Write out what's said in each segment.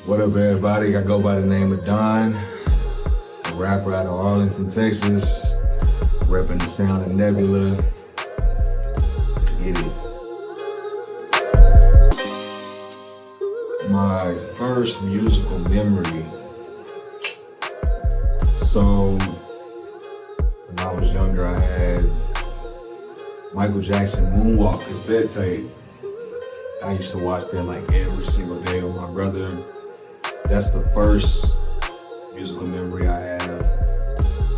What up, everybody? I go by the name of Don, a rapper out of Arlington, Texas, repping the sound of Nebula. Get it. My first musical memory. So, when I was younger, I had Michael Jackson Moonwalk cassette tape. I used to watch that like every single day with my brother. That's the first musical memory I have.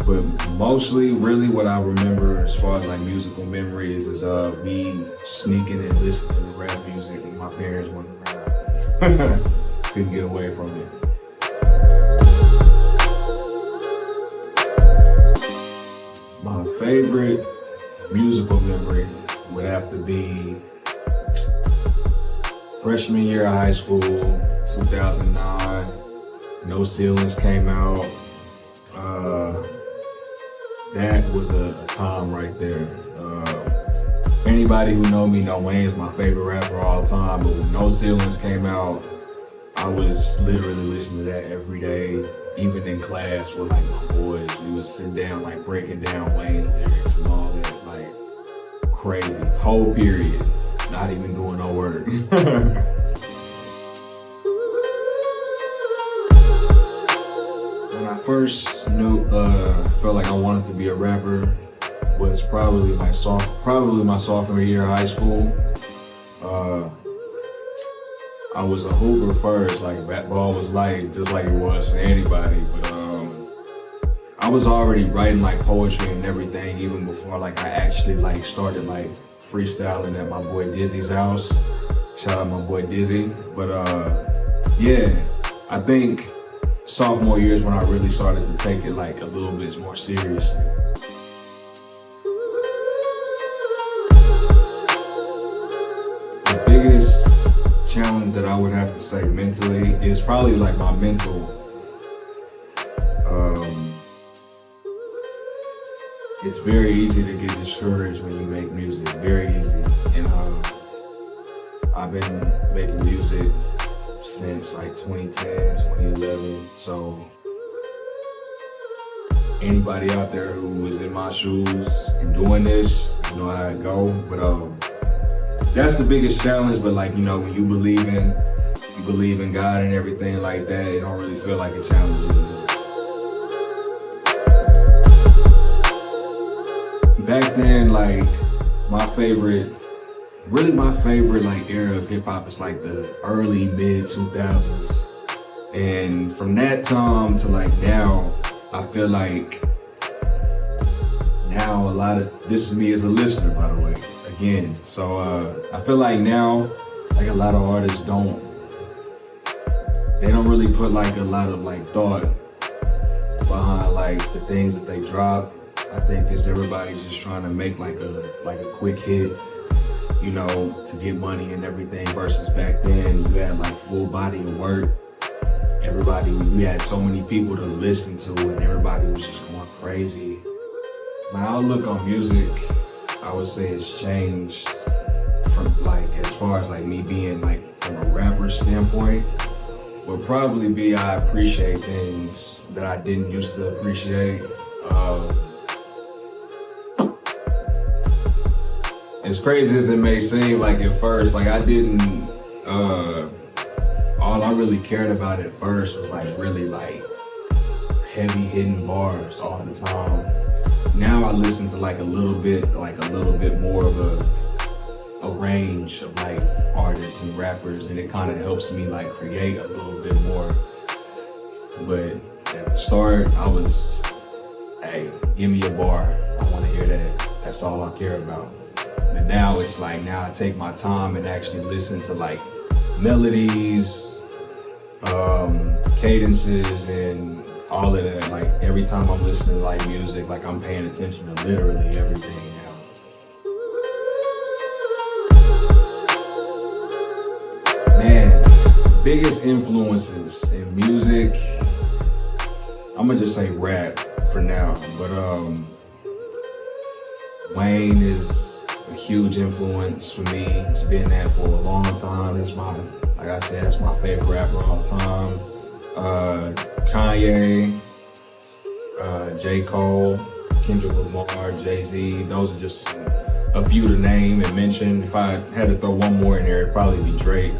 But mostly, really what I remember as far as like musical memories is me sneaking and listening to rap music when my parents weren't around. Couldn't get away from it. My favorite musical memory would have to be freshman year of high school, 2009. No Ceilings came out. That was a time right there. Anybody who know me know Wayne's my favorite rapper of all time, but when No Ceilings came out, I was literally listening to that every day. Even in class with like my boys, we would sit down like breaking down Wayne's lyrics and all that, like crazy. Whole period, not even doing no work. When I first felt like I wanted to be a rapper was probably my sophomore year of high school. I was a hooper first, like bat ball was light, just like it was for anybody. But I was already writing like poetry and everything even before like I actually like started like freestyling at my boy Dizzy's house. Shout out my boy Dizzy. But yeah, I think sophomore year is when I really started to take it like a little bit more seriously. The biggest challenge that I would have to say mentally is probably like my mental. It's very easy to get discouraged when you make music, very easy. And I've been making music since like 2010, 2011. So anybody out there who is in my shoes and doing this, you know how it go. But that's the biggest challenge. But like, you know, when you believe in God and everything like that, it don't really feel like a challenge anymore. Back then, like my favorite like era of hip hop is like the early mid 2000s. And from that time to like now, I feel like now this is me as a listener, by the way, again. So I feel like now, like a lot of artists don't really put like a lot of like thought behind like the things that they drop. I think it's everybody's just trying to make like a quick hit, you know, to get money and everything, versus back then you had like full body of work. We had so many people to listen to and everybody was just going crazy. My outlook on music, I would say, has changed from like, as far as like me being like from a rapper standpoint, would probably be I appreciate things that I didn't used to appreciate. As crazy as it may seem, like at first, like I didn't, all I really cared about at first was like really like heavy hitting bars all the time. Now I listen to like a little bit more of a range of like artists and rappers, and it kind of helps me like create a little bit more. But at the start, I was, hey, give me a bar. I want to hear that. That's all I care about. But now it's like, now I take my time and actually listen to like melodies, cadences, and all of that. Like every time I'm listening to like music, like I'm paying attention to literally everything now. Man, biggest influences in music, I'm gonna just say rap for now, but Wayne is a huge influence for me. It's been that for a long time. Like I said, that's my favorite rapper of all time. Kanye, J. Cole, Kendrick Lamar, Jay-Z. Those are just a few to name and mention. If I had to throw one more in there, it'd probably be Drake.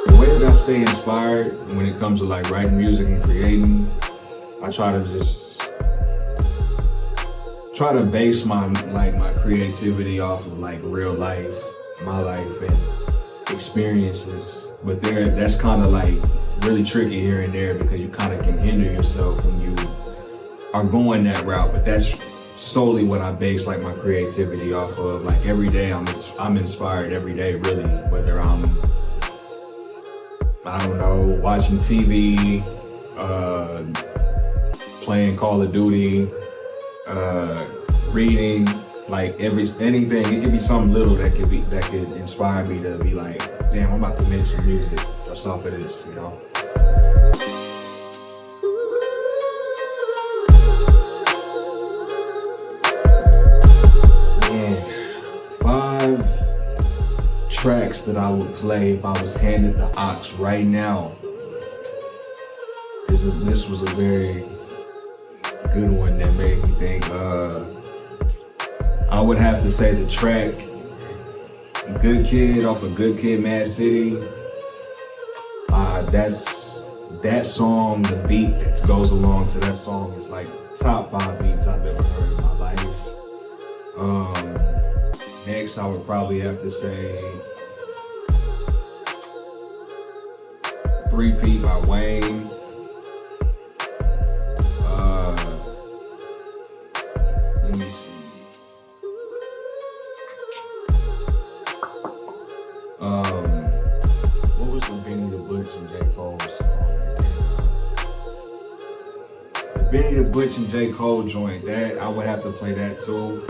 The way that I stay inspired when it comes to like writing music and creating, I try to base my creativity off of like real life, my life and experiences. But that's kind of like really tricky here and there because you kind of can hinder yourself when you are going that route. But that's solely what I base like my creativity off of. Like every day I'm inspired every day, really, whether I'm, I don't know, watching TV, playing Call of Duty, reading, like anything. It could be something little that could inspire me to be like, damn, I'm about to make some music just off of this, you know? Man, 5 tracks that I would play if I was handed the aux right now. This was a very good one that made me think. I would have to say the track Good Kid off of Good Kid, Mad City. That song, the beat that goes along to that song is like top 5 beats I've ever heard in my life. Next, I would probably have to say 3P by Wayne. Let me see. What was the Benny the Butch and J. Cole song that came out? The Benny the Butch and J. Cole joint, that I would have to play that too.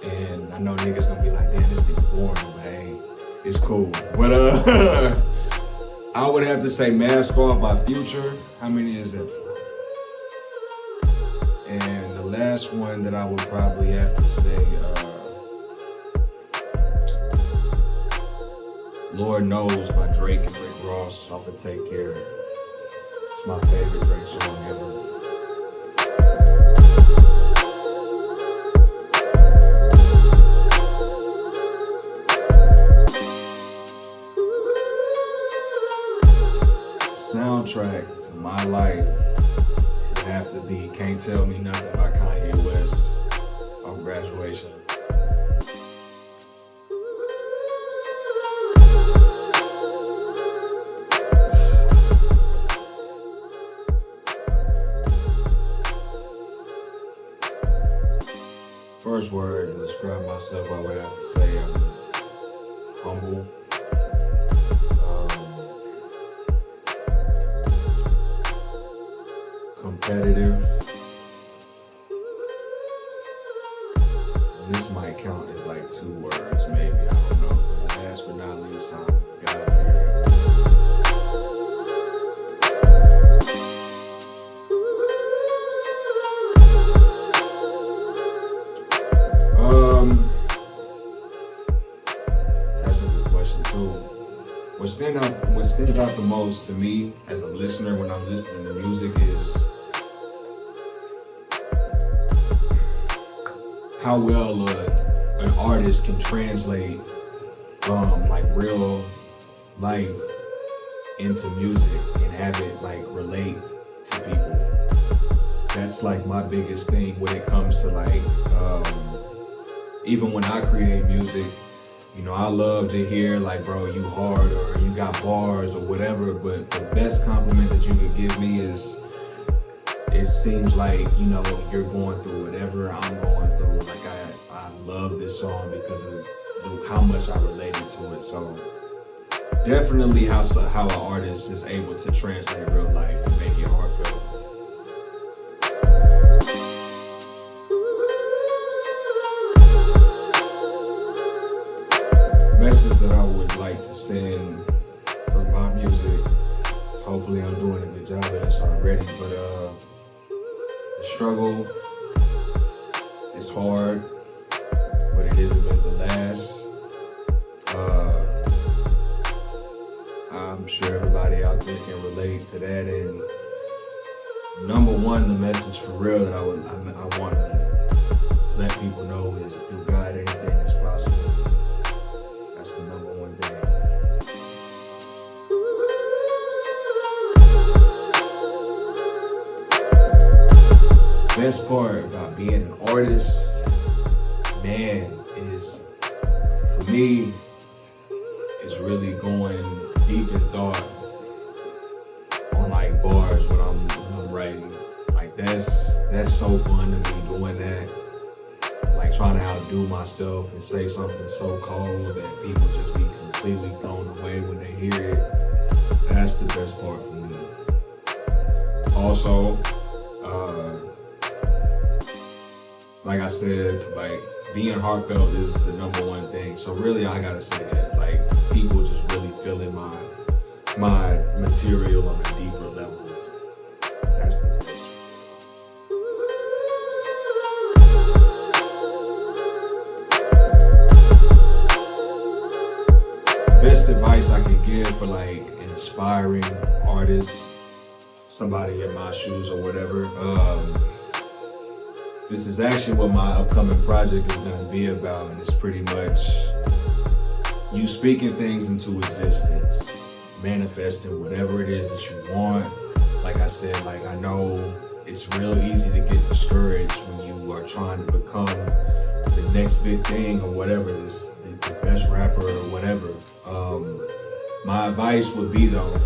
And I know niggas gonna be like, damn, this nigga boring, but hey, it's cool. But I would have to say Mask Off by Future. How many is that for? And the last one that I would probably have to say, Lord Knows by Drake and Rick Ross off of Take Care. It's my favorite Drake song ever. Soundtrack to my life would have to be Can't Tell Me Nothing by Kanye West on Graduation. First word to describe myself, I would have to say I'm humble. Competitive. And this might count as like 2 words, maybe, I don't know. But last but not least, I'm God-fearing. That's a good question too. What stands out the most to me as a listener when I'm listening to music is how well an artist can translate like real life into music and have it like relate to people. That's like my biggest thing when it comes to like even when I create music. You know, I love to hear like, bro, you hard or you got bars or whatever, but the best compliment that you could give me is, it seems like, you know, you're going through whatever I'm going through. Like I love this song because of how much I related to it. So definitely how an artist is able to translate real life and make it heartfelt. Message that I would like to send through my music, hopefully I'm doing a good job of this already, but The struggle is hard, but it isn't meant to last. I'm sure everybody out there can relate to that. And number one, the message for real that I want to let people know is through God, anything is possible. That's the number one thing. Best part about being an artist, man, is for me, is really going deep in thought on like bars when I'm writing. Like that's so fun to me doing that. Like trying to outdo myself and say something so cold that people just be completely blown away when they hear it. That's the best part for me. Also, like I said, like being heartfelt is the number one thing. So really, I gotta say that, like people just really feeling my material on a deeper level. That's the best. Best advice I could give for like an aspiring artist, somebody in my shoes or whatever. This is actually what my upcoming project is going to be about, and it's pretty much you speaking things into existence, manifesting whatever it is that you want. Like I said, like I know it's real easy to get discouraged when you are trying to become the next big thing or whatever, the best rapper or whatever. My advice would be though,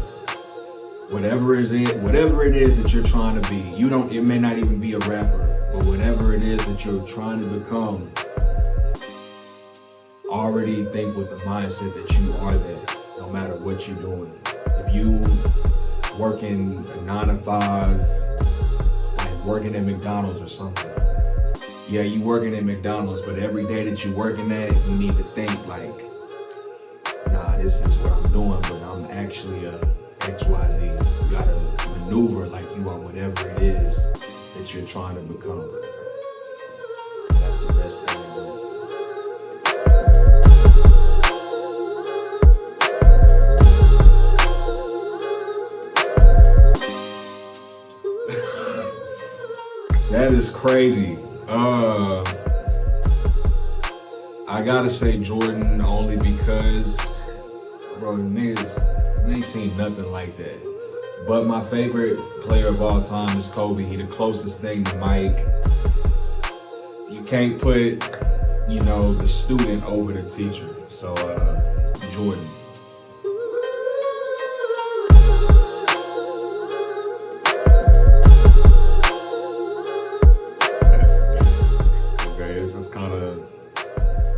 whatever it is that you're trying to be, it may not even be a rapper, but whatever it is that you're trying to become, already think with the mindset that you are that, no matter what you're doing. If you working a 9 to 5, like working at McDonald's or something, yeah, you working at McDonald's, but every day that you're working that, you need to think like, nah, this is what I'm doing, but I'm actually a XYZ. You gotta maneuver like you are whatever it is that you're trying to become. That's the best thing to do. That is crazy. I gotta say Jordan only because, bro, niggas, they ain't seen nothing like that. But my favorite player of all time is Kobe. He the closest thing to Mike. You can't put, the student over the teacher. So, Jordan. Okay, this is kind of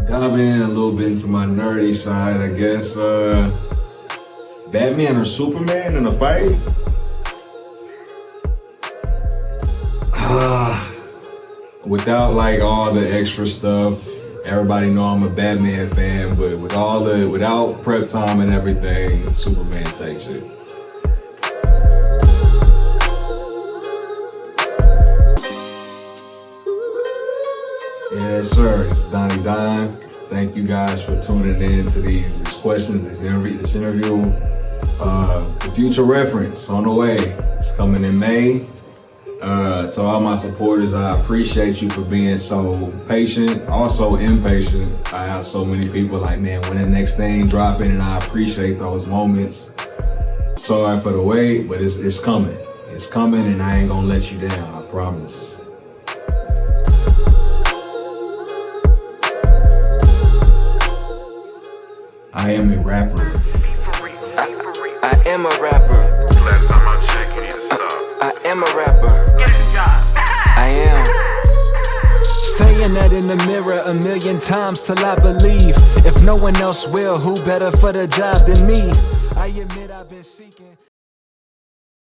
diving in a little bit into my nerdy side, I guess. Batman or Superman in a fight? Without like all the extra stuff, everybody know I'm a Batman fan, but without prep time and everything, Superman takes it. Yes, sir. This is Donnie Don. Thank you guys for tuning in to these questions, this interview. For future reference, on the way. It's coming in May. To all my supporters, I appreciate you for being so patient, also impatient. I have so many people like, man, when the next thing dropping, and I appreciate those moments. Sorry for the wait, but it's coming. It's coming, and I ain't gonna let you down, I promise. I am a rapper. I am a rapper. Last time I checked, you need to stop. I am a rapper. Get a job. I am. Saying that in the mirror 1,000,000 times till I believe. If no one else will, who better for the job than me? I admit I've been seeking.